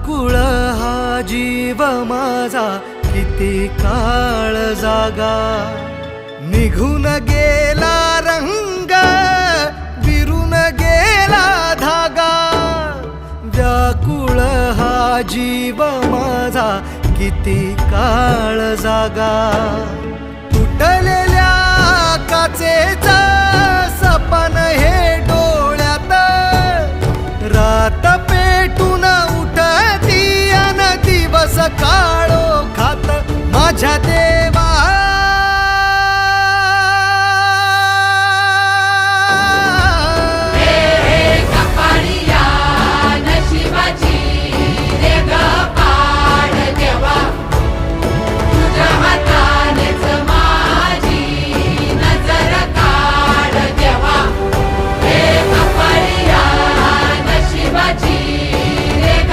व्याकुळ हा जीव माझा किती काळ जागा, निघून गेला रंग विरून गेला धागा, व्याकुळ हा जीव माझा किती काळ जागा, तुटलेल्या काचेचा सपन हे